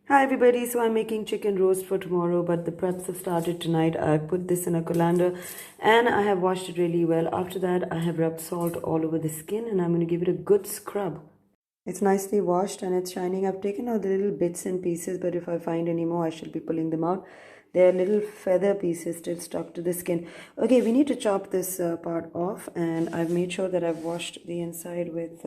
Hi everybody, so I'm making chicken roast for tomorrow, but the preps have started tonight. I put this in a colander and I have washed it really well. After that, I have rubbed salt all over the skin and I'm going to give it a good scrub. It's nicely washed and it's shining. I've taken out the little bits and pieces, but if I find any more, I shall be pulling them out. There are little feather pieces still stuck to the skin. Okay, we need to chop this part off, and I've made sure that I've washed the inside with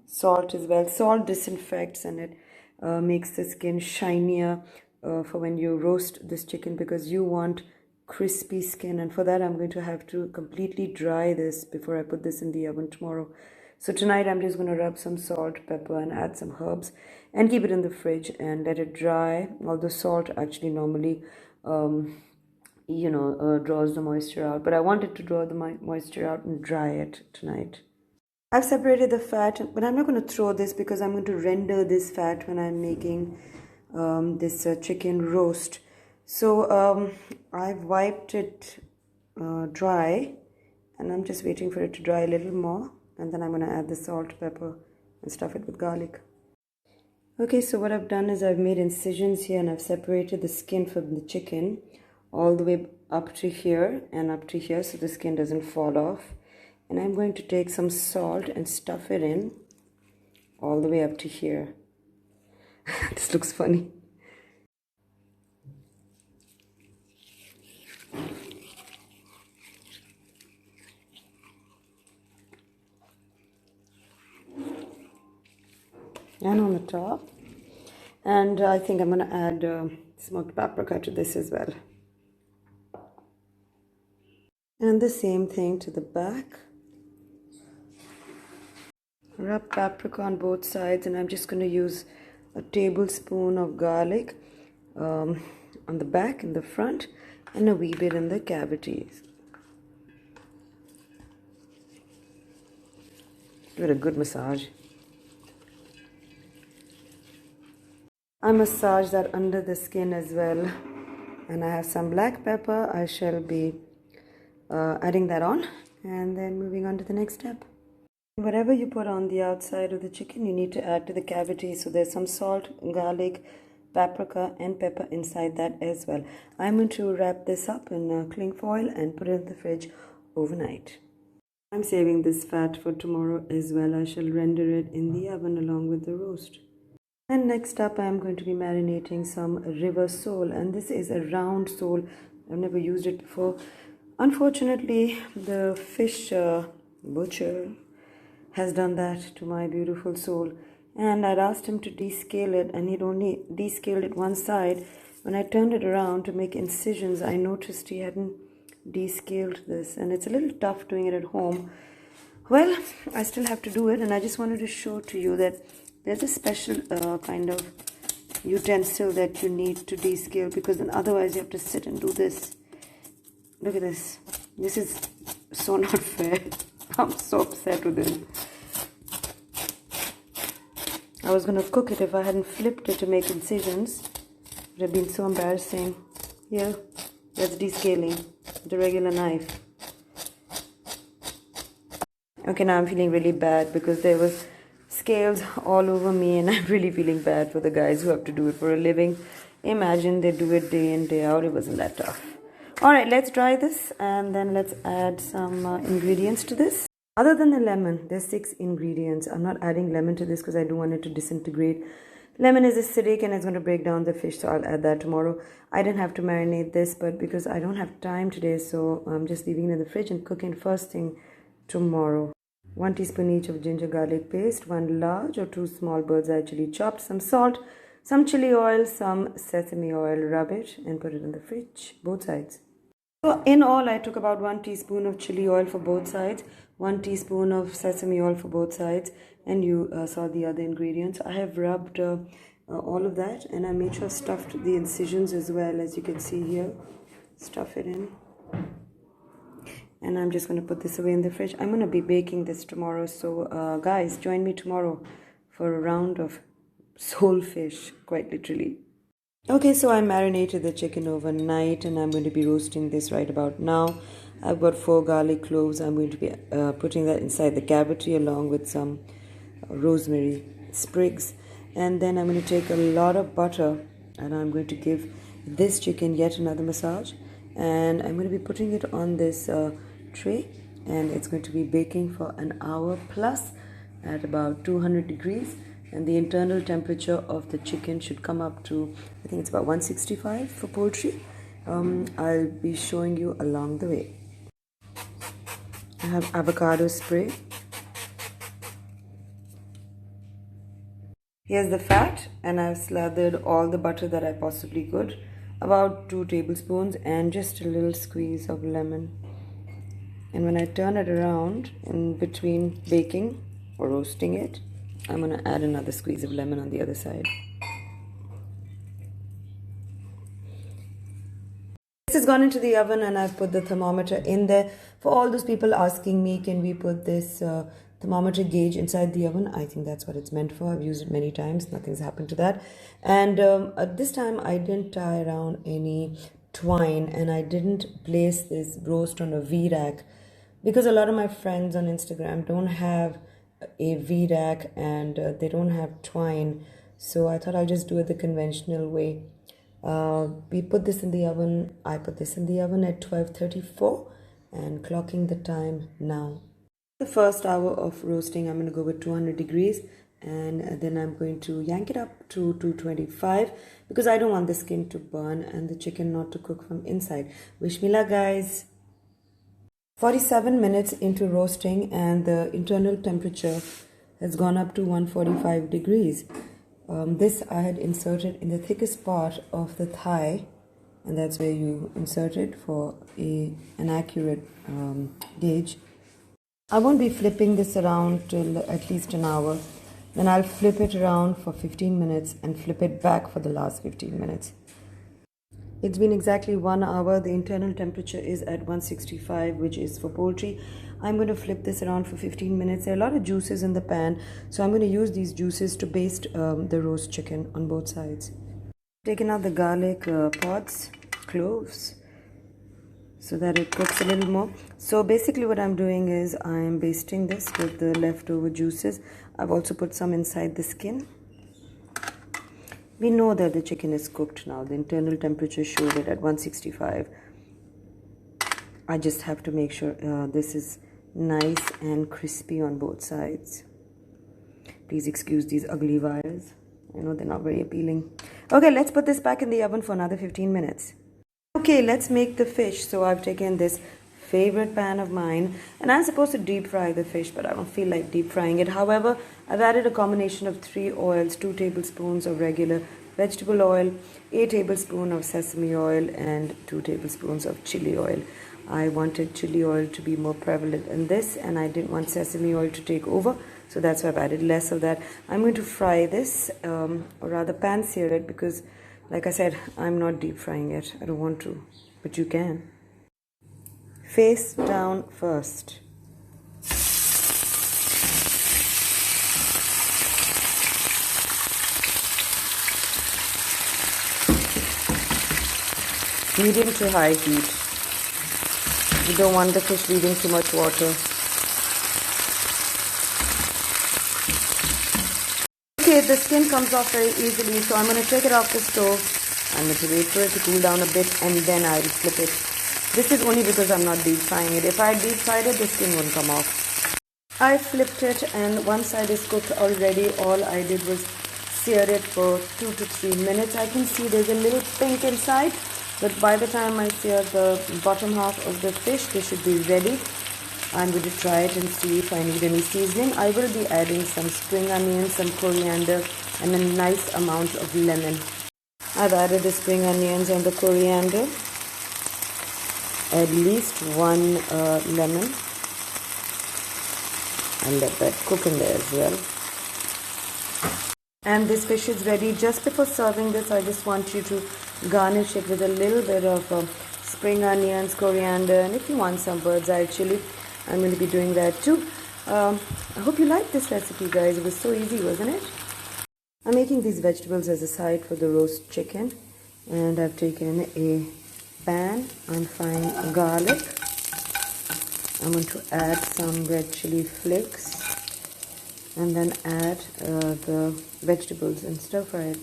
salt as well. Salt disinfects and it makes the skin shinier for when you roast this chicken, because you want crispy skin, and for that I'm going to have to completely dry this before I put this in the oven tomorrow. So tonight I'm just going to rub some salt, pepper and add some herbs and keep it in the fridge and let it dry. Although salt actually normally draws the moisture out, but I wanted to draw the moisture out and dry it tonight. I've separated the fat, but I'm not going to throw this because I'm going to render this fat when I'm making this chicken roast. So I've wiped it dry and I'm just waiting for it to dry a little more, and then I'm going to add the salt, pepper and stuff it with garlic. Okay, so what I've done is I've made incisions here and I've separated the skin from the chicken all the way up to here and up to here so the skin doesn't fall off. And I'm going to take some salt and stuff it in all the way up to here. This looks funny. And on the top. And I think I'm going to add smoked paprika to this as well. And the same thing to the back. Rub paprika on both sides, and I'm just going to use a tablespoon of garlic on the back and the front, and a wee bit in the cavities. Give it a good massage. I massage that under the skin as well, and I have some black pepper. I shall be adding that on and then moving on to the next step. Whatever you put on the outside of the chicken, you need to add to the cavity. So there's some salt, garlic, paprika and pepper inside that as well. I'm going to wrap this up in cling foil and put it in the fridge overnight. I'm saving this fat for tomorrow as well. I shall render it in the oven along with the roast. And next up, I'm going to be marinating some river sole, and this is a round sole. I've never used it before. Unfortunately, the fish butcher has done that to my beautiful sole, and I'd asked him to descale it and he'd only descaled it one side. When I turned it around to make incisions, I noticed he hadn't descaled this, and it's a little tough doing it at home. Well, I still have to do it, and I just wanted to show to you that there's a special kind of utensil that you need to descale, because then otherwise you have to sit and do this. Look at this. This is so not fair. I'm so upset with it. I was going to cook it if I hadn't flipped it to make incisions. It would have been so embarrassing. Here, that's descaling. The regular knife. Okay, now I'm feeling really bad because there was scales all over me, and I'm really feeling bad for the guys who have to do it for a living. Imagine they do it day in, day out. It wasn't that tough. Alright, let's dry this and then let's add some ingredients to this. Other than the lemon, there's 6 ingredients. I'm not adding lemon to this because I don't want it to disintegrate. Lemon is acidic and it's going to break down the fish, so I'll add that tomorrow. I didn't have to marinate this, but because I don't have time today, so I'm just leaving it in the fridge and cooking first thing tomorrow. 1 teaspoon each of ginger garlic paste, 1 large or 2 small bird's eye chili chopped, some salt, some chili oil, some sesame oil. Rub it and put it in the fridge, both sides. So in all, I took about 1 teaspoon of chili oil for both sides, 1 teaspoon of sesame oil for both sides, and you saw the other ingredients. I have rubbed all of that, and I made sure I stuffed the incisions as well, as you can see here. Stuff it in. And I'm just going to put this away in the fridge. I'm going to be baking this tomorrow, so guys, join me tomorrow for a round of sole fish, quite literally. Okay, so I marinated the chicken overnight and I'm going to be roasting this right about now. I've got 4 garlic cloves. I'm going to be putting that inside the cavity along with some rosemary sprigs. And then I'm going to take a lot of butter and I'm going to give this chicken yet another massage. And I'm going to be putting it on this tray, and it's going to be baking for an hour plus at about 200 degrees. And the internal temperature of the chicken should come up to, I think it's about 165 for poultry. I'll be showing you along the way. I have avocado spray. Here's the fat, and I've slathered all the butter that I possibly could, about 2 tablespoons, and just a little squeeze of lemon. And when I turn it around in between baking or roasting it, I'm going to add another squeeze of lemon on the other side. This has gone into the oven, and I've put the thermometer in there. For all those people asking me, can we put this thermometer gauge inside the oven? I think that's what it's meant for. I've used it many times. Nothing's happened to that. And at this time, I didn't tie around any twine, and I didn't place this roast on a V-rack because a lot of my friends on Instagram don't have a V-rack and they don't have twine. So I thought I'll just do it the conventional way. We put this in the oven. I put this in the oven at 12:34 and clocking the time now. The first hour of roasting, I'm going to go with 200 degrees, and then I'm going to yank it up to 225 because I don't want the skin to burn and the chicken not to cook from inside. Wish me luck, guys. 47 minutes into roasting, and the internal temperature has gone up to 145 degrees. This I had inserted in the thickest part of the thigh, and that's where you insert it for an accurate gauge. I won't be flipping this around till at least an hour. Then I'll flip it around for 15 minutes and flip it back for the last 15 minutes. It's been exactly 1 hour. The internal temperature is at 165, which is for poultry. I'm going to flip this around for 15 minutes. There are a lot of juices in the pan, so I'm going to use these juices to baste the roast chicken on both sides. Taking out the garlic pods, cloves, so that it cooks a little more. So basically what I'm doing is I'm basting this with the leftover juices. I've also put some inside the skin. We know that the chicken is cooked now. The internal temperature showed it at 165. I just have to make sure this is nice and crispy on both sides. Please excuse these ugly wires. I know they're not very appealing. Okay, let's put this back in the oven for another 15 minutes. Okay, let's make the fish. So I've taken this favorite pan of mine, and I'm supposed to deep fry the fish, but I don't feel like deep frying it. However, I've added a combination of 3 oils, 2 tablespoons of regular vegetable oil, a tablespoon of sesame oil, and 2 tablespoons of chili oil. I wanted chili oil to be more prevalent in this, and I didn't want sesame oil to take over, so that's why I've added less of that. I'm going to fry this, or rather pan sear it, because like I said, I'm not deep frying it. I don't want to, but you can. Face down first. Medium to high heat. You don't want the fish leaving too much water. Okay, the skin comes off very easily, so I'm going to take it off the stove. I'm going to wait for it to cool down a bit, and then I'll flip it. This is only because I'm not deep frying it. If I deep fried it, the skin wouldn't come off. I flipped it, and one side is cooked already. All I did was sear it for 2 to 3 minutes. I can see there's a little pink inside, but by the time I sear the bottom half of the fish, they should be ready. I'm going to try it and see if I need any seasoning. I will be adding some spring onions, some coriander, and a nice amount of lemon. I've added the spring onions and the coriander. At least 1 lemon. And let that cook in there as well. And this fish is ready. Just before serving this, I just want you to garnish it with a little bit of spring onions, coriander, and if you want some bird's eye chili, I'm going to be doing that too. I hope you liked this recipe, guys. It was so easy, wasn't it? I'm making these vegetables as a side for the roast chicken, and I've taken a pan. I'm frying garlic. I'm going to add some red chili flakes, and then add the vegetables and stir fry it.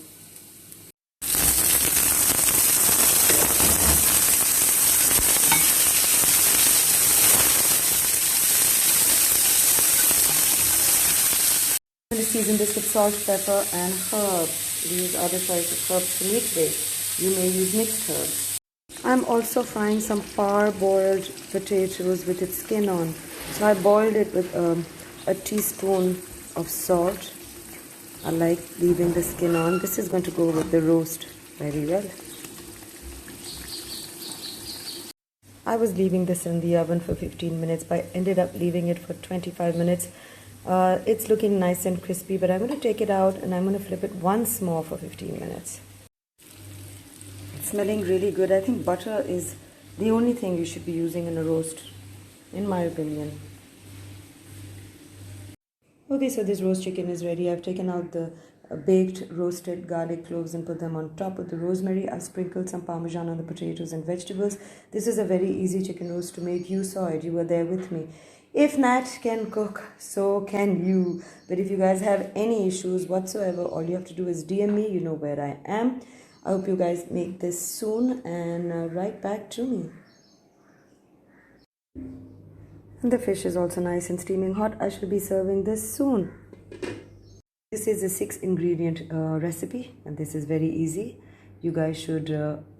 I'm going to season this with salt, pepper and herbs. These are the choice of herbs for me today. You may use mixed herbs. I'm also frying some parboiled potatoes with its skin on. So I boiled it with a teaspoon of salt. I like leaving the skin on. This is going to go with the roast very well. I was leaving this in the oven for 15 minutes, but I ended up leaving it for 25 minutes. It's looking nice and crispy, but I'm going to take it out and I'm going to flip it once more for 15 minutes. It's smelling really good. I think butter is the only thing you should be using in a roast, in my opinion. Okay, so this roast chicken is ready. I've taken out the baked roasted garlic cloves and put them on top of the rosemary. I've sprinkled some parmesan on the potatoes and vegetables. This is a very easy chicken roast to make. You saw it. You were there with me. If Nat can cook, so can you. But if you guys have any issues whatsoever, all you have to do is DM me. You know where I am. I hope you guys make this soon and write back to me. And the fish is also nice and steaming hot. I shall be serving this soon. This is a 6-ingredient recipe and this is very easy. You guys should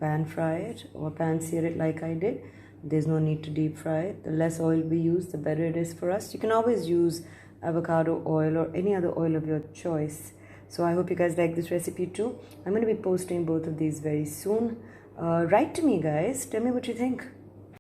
pan fry it or pan sear it like I did. There's no need to deep fry it. The less oil we use, the better it is for us. You can always use avocado oil or any other oil of your choice. So I hope you guys like this recipe too. I'm going to be posting both of these very soon. Write to me, guys. Tell me what you think.